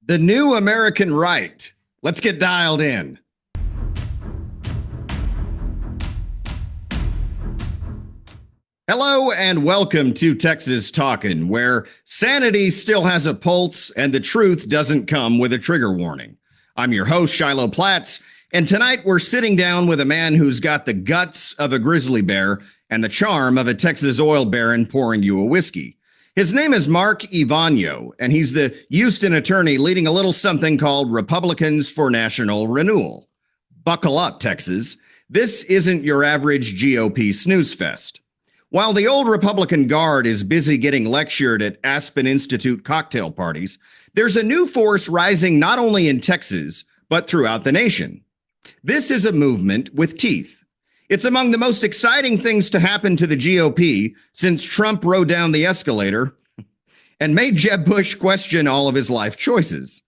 The new American right. Let's get dialed in. Hello and welcome to Texas Talkin, where sanity still has a pulse and the truth doesn't come with a trigger warning. I'm your host, Shiloh Platts, and tonight we're sitting down with a man who's got the guts of a grizzly bear and the charm of a Texas oil baron pouring you a whiskey. His name is Mark Ivanyo, and he's the Houston attorney leading a little something called Republicans for National Renewal. Buckle up, Texas. This isn't your average GOP snooze fest. While the old Republican guard is busy getting lectured at Aspen Institute cocktail parties, there's a new force rising not only in Texas, but throughout the nation. This is a movement with teeth. It's among the most exciting things to happen to the GOP since Trump rode down the escalator and made Jeb Bush question all of his life choices.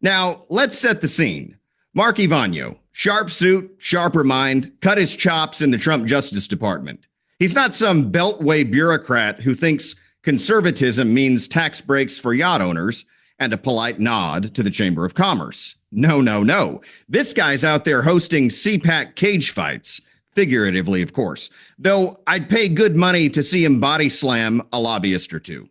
Now, let's set the scene. Mark Ivanyo, sharp suit, sharper mind, cut his chops in the Trump Justice Department. He's not some beltway bureaucrat who thinks conservatism means tax breaks for yacht owners and a polite nod to the Chamber of Commerce. No. This guy's out there hosting CPAC cage fights. Figuratively, of course, though I'd pay good money to see him body slam a lobbyist or two.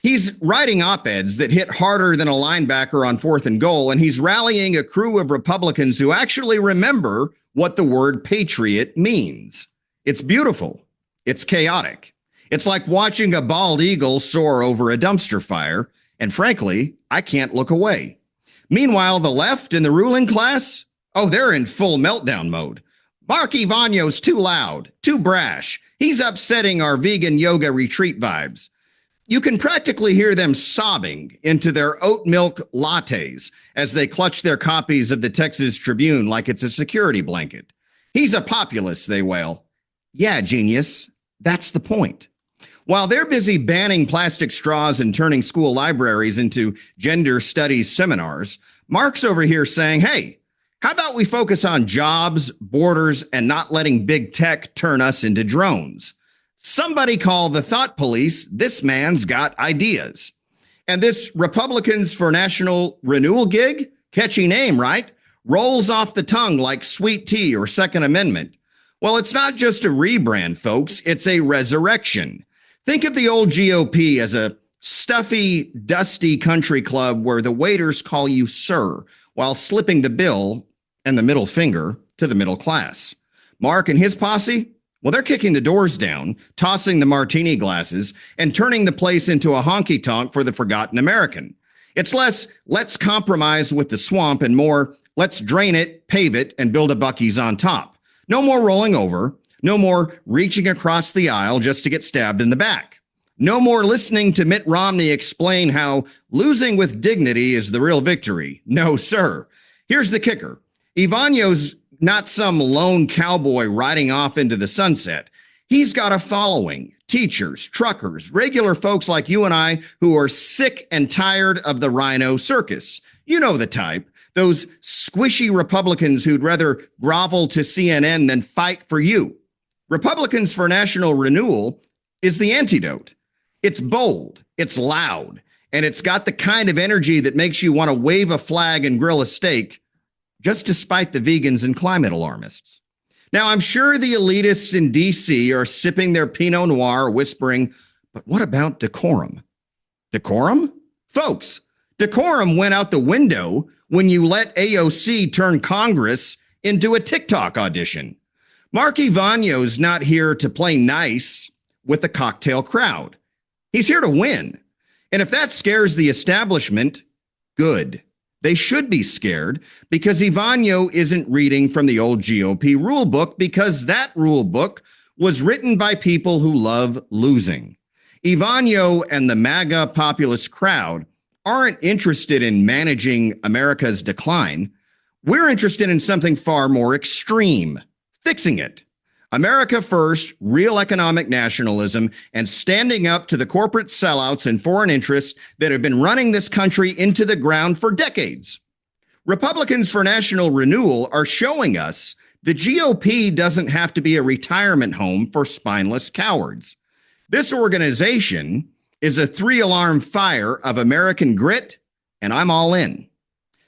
He's writing op-eds that hit harder than a linebacker on 4th and goal, and he's rallying a crew of Republicans who actually remember what the word patriot means. It's beautiful. It's chaotic. It's like watching a bald eagle soar over a dumpster fire, and frankly, I can't look away. Meanwhile, the left and the ruling class, they're in full meltdown mode. Mark Ivanyo's too loud, too brash. He's upsetting our vegan yoga retreat vibes. You can practically hear them sobbing into their oat milk lattes as they clutch their copies of the Texas Tribune like it's a security blanket. He's a populist, they wail. Yeah, genius. That's the point. While they're busy banning plastic straws and turning school libraries into gender studies seminars, Mark's over here saying, hey, how about we focus on jobs, borders, and not letting big tech turn us into drones? Somebody call the thought police. This man's got ideas. And this Republicans for National Renewal gig, catchy name, right? Rolls off the tongue like sweet tea or Second Amendment. Well, it's not just a rebrand, folks. It's a resurrection. Think of the old GOP as a stuffy, dusty country club where the waiters call you sir while slipping the bill and the middle finger to the middle class. Mark and his posse, they're kicking the doors down, tossing the martini glasses, and turning the place into a honky-tonk for the forgotten American. It's less, let's compromise with the swamp, and more, let's drain it, pave it, and build a Buc-ee's on top. No more rolling over. No more reaching across the aisle just to get stabbed in the back. No more listening to Mitt Romney explain how losing with dignity is the real victory. No, sir. Here's the kicker. Ivanyo's not some lone cowboy riding off into the sunset. He's got a following, teachers, truckers, regular folks like you and I who are sick and tired of the rhino circus. You know the type, those squishy Republicans who'd rather grovel to CNN than fight for you. Republicans for National Renewal is the antidote. It's bold, it's loud, and it's got the kind of energy that makes you want to wave a flag and grill a steak, just to spite the vegans and climate alarmists. Now, I'm sure the elitists in D.C. are sipping their Pinot Noir, whispering, but what about decorum? Decorum? Folks, decorum went out the window when you let AOC turn Congress into a TikTok audition. Mark Ivanyo's not here to play nice with the cocktail crowd. He's here to win. And if that scares the establishment, good. They should be scared because Ivanyo isn't reading from the old GOP rule book, because that rule book was written by people who love losing. Ivanyo and the MAGA populist crowd aren't interested in managing America's decline. We're interested in something far more extreme, fixing it. America first, real economic nationalism, and standing up to the corporate sellouts and foreign interests that have been running this country into the ground for decades. Republicans for National Renewal are showing us the GOP doesn't have to be a retirement home for spineless cowards. This organization is a 3-alarm fire of American grit, and I'm all in.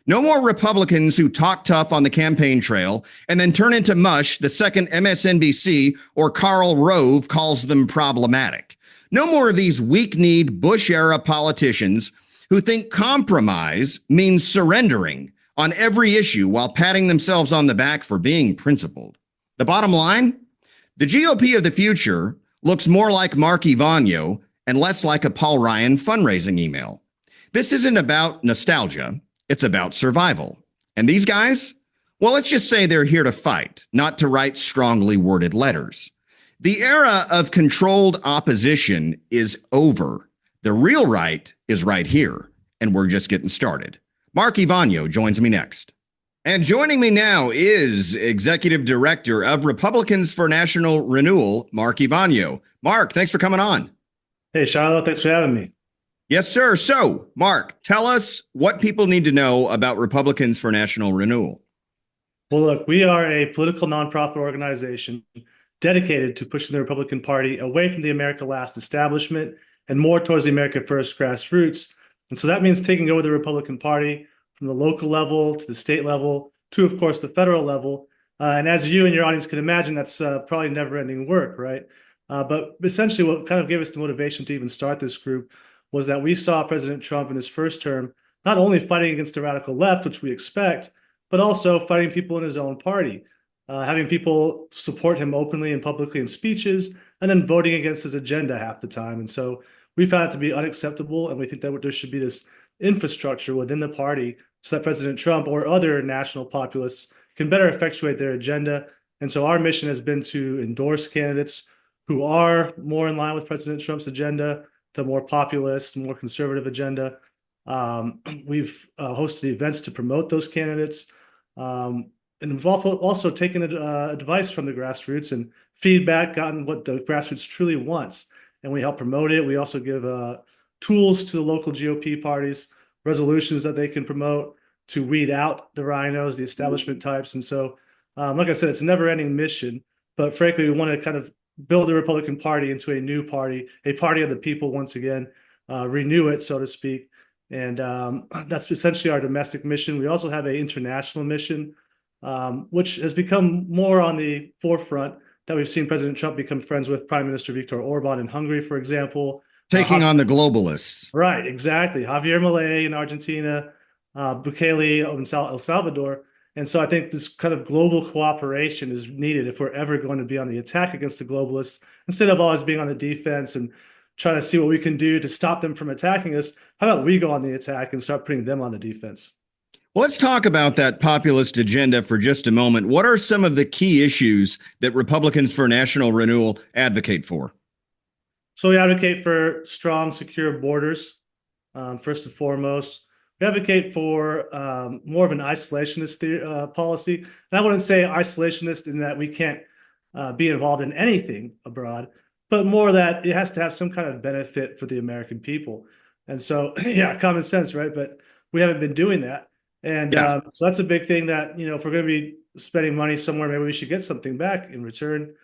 No more Republicans who talk tough on the campaign trail and then turn into mush the second MSNBC or Karl Rove calls them problematic. No more of these weak-kneed Bush-era politicians who think compromise means surrendering on every issue while patting themselves on the back for being principled. The bottom line? The GOP of the future looks more like Mark Ivanyo and less like a Paul Ryan fundraising email. This isn't about nostalgia. It's about survival. And these guys? Well, let's just say they're here to fight, not to write strongly worded letters. The era of controlled opposition is over. The real right is right here, and we're just getting started. Mark Ivanyo joins me next. And joining me now is Executive Director of Republicans for National Renewal, Mark Ivanyo. Mark, thanks for coming on. Hey, Shiloh, thanks for having me. Yes, sir. So, Mark, tell us what people need to know about Republicans for National Renewal. Well, look, we are a political nonprofit organization dedicated to pushing the Republican Party away from the America Last establishment and more towards the America First grassroots. And so that means taking over the Republican Party from the local level to the state level to, of course, the federal level. And as you and your audience can imagine, that's probably never-ending work, right? But essentially what kind of gave us the motivation to even start this group was that we saw President Trump in his first term not only fighting against the radical left, which we expect, but also fighting people in his own party, having people support him openly and publicly in speeches, and then voting against his agenda half the time. And so we found it to be unacceptable, and we think that there should be this infrastructure within the party so that President Trump or other national populists can better effectuate their agenda. And so our mission has been to endorse candidates who are more in line with President Trump's agenda, the more populist, more conservative agenda. We've hosted events to promote those candidates. And we've also taken advice from the grassroots and feedback, gotten what the grassroots truly wants. And we help promote it. We also give tools to the local GOP parties, resolutions that they can promote to weed out the rhinos, the establishment types. And so, like I said, it's a never-ending mission. But frankly, we want to kind of build the Republican Party into a new party, a party of the people once again, renew it, so to speak. And that's essentially our domestic mission. We also have an international mission, which has become more on the forefront, that we've seen President Trump become friends with Prime Minister Viktor Orban in Hungary, for example. Taking on the globalists. Right, exactly. Javier Milei in Argentina, Bukele in El Salvador. And so I think this kind of global cooperation is needed if we're ever going to be on the attack against the globalists, instead of always being on the defense and trying to see what we can do to stop them from attacking us. How about we go on the attack and start putting them on the defense? Well, let's talk about that populist agenda for just a moment. What are some of the key issues that Republicans for National Renewal advocate for? So we advocate for strong, secure borders, first and foremost. We advocate for more of an isolationist policy. And I wouldn't say isolationist in that we can't be involved in anything abroad, but more that it has to have some kind of benefit for the American people. And so, yeah, common sense, right? But we haven't been doing that. And so that's a big thing that, if we're going to be spending money somewhere, maybe we should get something back in return.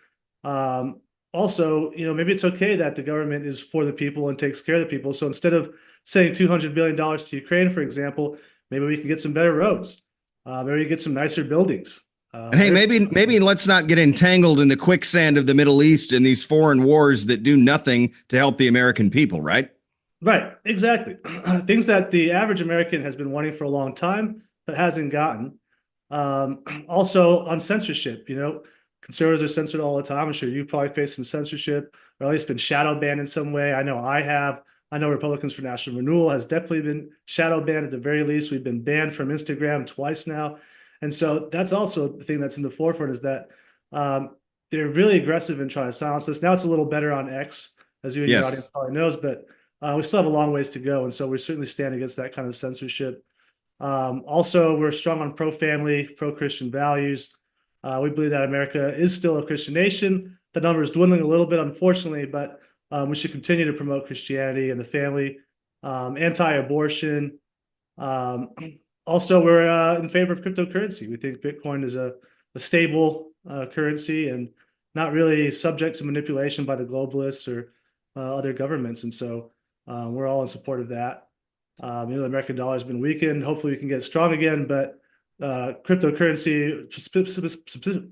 Also, maybe it's okay that the government is for the people and takes care of the people. So instead of sending $200 billion to Ukraine, for example, maybe we can get some better roads. Maybe we get some nicer buildings. And hey, maybe let's not get entangled in the quicksand of the Middle East and these foreign wars that do nothing to help the American people, right? Right, exactly. Things that the average American has been wanting for a long time but hasn't gotten. Also on censorship, conservatives are censored all the time. I'm sure you've probably faced some censorship, or at least been shadow banned in some way. I know I have. I know Republicans for National Renewal has definitely been shadow banned. At the very least, we've been banned from Instagram twice now. And so that's also the thing that's in the forefront, is that they're really aggressive in trying to silence us. Now it's a little better on X, as you and your audience probably knows, but we still have a long ways to go. And so we certainly stand against that kind of censorship. Also, we're strong on pro-family, pro-Christian values. We believe that America is still a Christian nation. The number is dwindling a little bit, unfortunately, but we should continue to promote Christianity and the family, anti-abortion. Also, we're in favor of cryptocurrency. We think Bitcoin is a stable currency and not really subject to manipulation by the globalists or other governments. And so we're all in support of that. The American dollar has been weakened. Hopefully, we can get strong again. But cryptocurrency,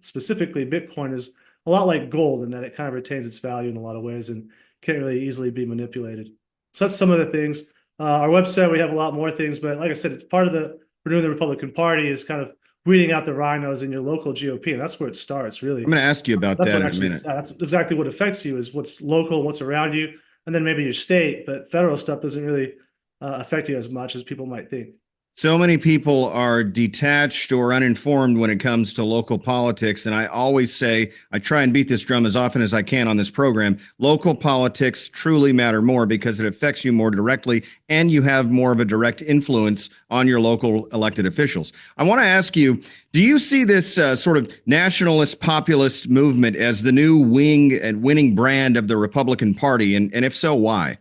specifically Bitcoin, is a lot like gold in that it kind of retains its value in a lot of ways and can't really easily be manipulated. So that's some of the things. Our website, we have a lot more things, but like I said, it's part of the Renewing the Republican Party is kind of weeding out the rhinos in your local GOP, and that's where it starts, really. I'm going to ask you about that in a minute. That's exactly what affects you is what's local, what's around you, and then maybe your state, but federal stuff doesn't really affect you as much as people might think. So many people are detached or uninformed when it comes to local politics. And I always say, I try and beat this drum as often as I can on this program. Local politics truly matter more because it affects you more directly and you have more of a direct influence on your local elected officials. I want to ask you, do you see this sort of nationalist populist movement as the new wing and winning brand of the Republican Party? And if so, why?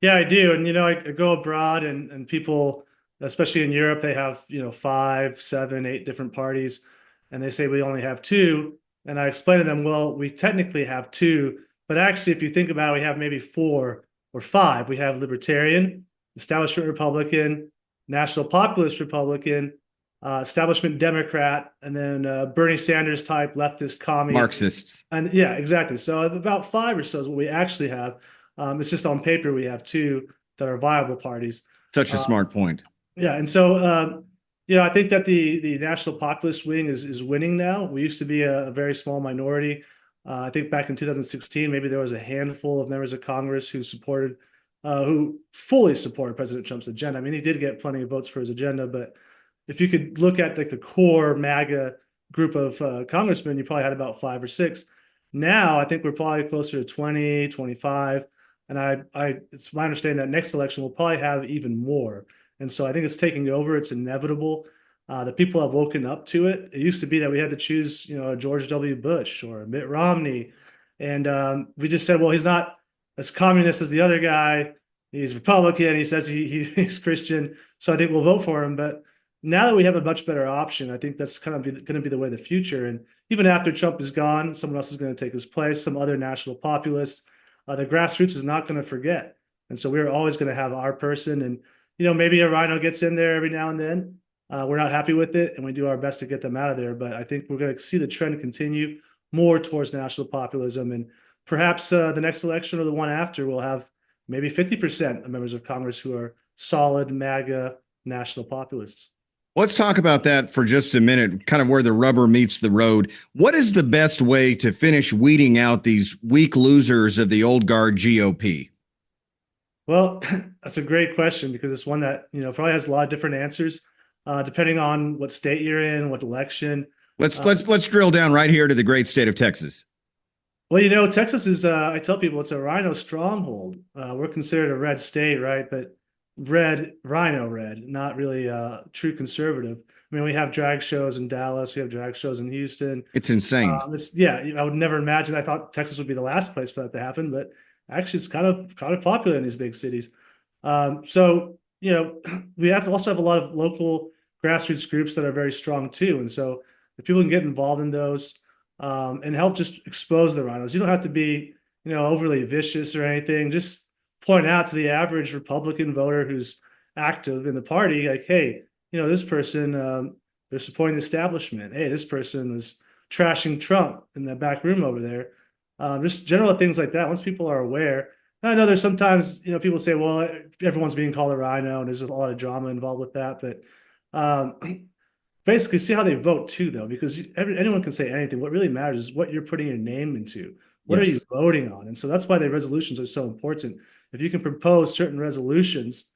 Yeah, I do. And, I go abroad and people, especially in Europe, they have, 5, 7, 8 different parties, and they say we only have 2. And I explain to them, well, we technically have 2, but actually, if you think about it, we have maybe 4 or 5. We have Libertarian, Establishment Republican, National Populist Republican, Establishment Democrat, and then Bernie Sanders type leftist commie. Marxists. And yeah, exactly. So about 5 or so is what we actually have. It's just on paper we have 2 that are viable parties. Such a smart point. Yeah, and so I think that the national populist wing is winning now. We used to be a very small minority. I think back in 2016, maybe there was a handful of members of Congress who fully supported President Trump's agenda. I mean, he did get plenty of votes for his agenda, but if you could look at like the core MAGA group of congressmen, you probably had about 5 or 6. Now, I think we're probably closer to 20, 25, and it's my understanding that next election we'll probably have even more. And so I think it's taking over. It's inevitable. The people have woken up to it. It used to be that we had to choose, George W. Bush or Mitt Romney. And we just said, well, he's not as communist as the other guy. He's Republican. He says he's Christian. So I think we'll vote for him. But now that we have a much better option, I think that's kind of going to be the way of the future. And even after Trump is gone, someone else is going to take his place, some other national populist. The grassroots is not going to forget. And so we're always going to have our person. And maybe a rhino gets in there every now and then. We're not happy with it, and we do our best to get them out of there. But I think we're going to see the trend continue more towards national populism. And perhaps the next election or the one after will have maybe 50% of members of Congress who are solid MAGA national populists. Let's talk about that for just a minute, kind of where the rubber meets the road. What is the best way to finish weeding out these weak losers of the old guard GOP? Well, that's a great question because it's one that, probably has a lot of different answers, depending on what state you're in, what election. Let's drill down right here to the great state of Texas. Well, Texas is, I tell people it's a rhino stronghold. We're considered a red state, right? But rhino red, not really true conservative. I mean, we have drag shows in Dallas. We have drag shows in Houston. It's insane. I would never imagine. I thought Texas would be the last place for that to happen, but actually, it's kind of popular in these big cities. So we have to also have a lot of local grassroots groups that are very strong too. And so if people can get involved in those and help just expose the rhinos, you don't have to be overly vicious or anything. Just point out to the average Republican voter who's active in the party, like, hey, this person they're supporting the establishment. Hey, this person is trashing Trump in the back room over there. Just general things like that. Once people are aware, and I know there's sometimes, people say, well, everyone's being called a rhino and there's a lot of drama involved with that. But basically see how they vote too, though, because anyone can say anything. What really matters is what you're putting your name into. What are you voting on? And so that's why the resolutions are so important. If you can propose certain resolutions,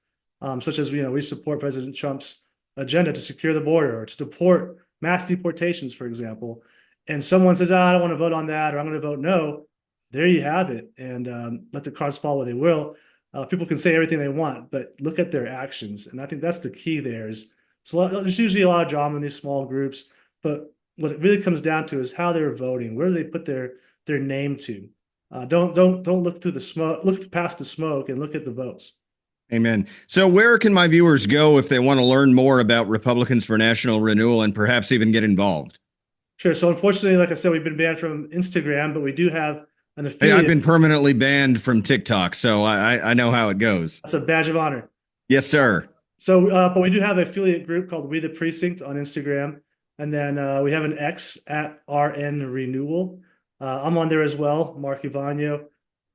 such as, we support President Trump's agenda to secure the border or to deport mass deportations, for example, and someone says, I don't want to vote on that, or I'm going to vote no, there you have it. And let the cards fall where they will. People can say everything they want, but look at their actions. And I think that's the key there there's usually a lot of drama in these small groups, but what it really comes down to is how they're voting. Where do they put their name to? Don't look through the smoke, look past the smoke and look at the votes. Amen. So where can my viewers go if they want to learn more about Republicans for National Renewal and perhaps even get involved? Sure. So unfortunately, like I said, we've been banned from Instagram, but we do have an affiliate. Hey, I've been permanently banned from TikTok, so I know how it goes. That's a badge of honor. Yes, sir. So, but we do have an affiliate group called We the Precinct on Instagram. And then we have an X at RN Renewal. I'm on there as well, Mark Ivanyo.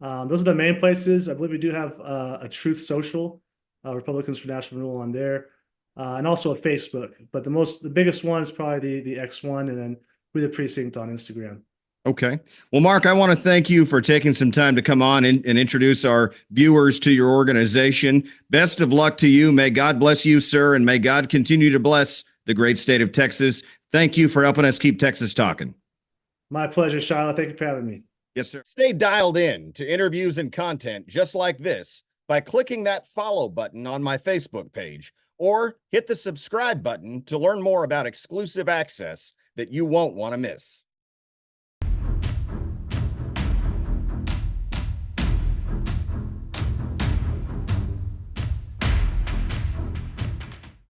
Those are the main places. I believe we do have a Truth Social, Republicans for National Renewal on there, and also a Facebook. But the biggest one is probably the X one, and then We the Precinct on Instagram. Okay. Well, Mark, I want to thank you for taking some time to come on and introduce our viewers to your organization. Best of luck to you. May God bless you, sir, and may God continue to bless the great state of Texas. Thank you for helping us keep Texas talking. My pleasure, Shiloh. Thank you for having me. Yes, sir. Stay dialed in to interviews and content just like this by clicking that follow button on my Facebook page, or hit the subscribe button to learn more about exclusive access that you won't want to miss.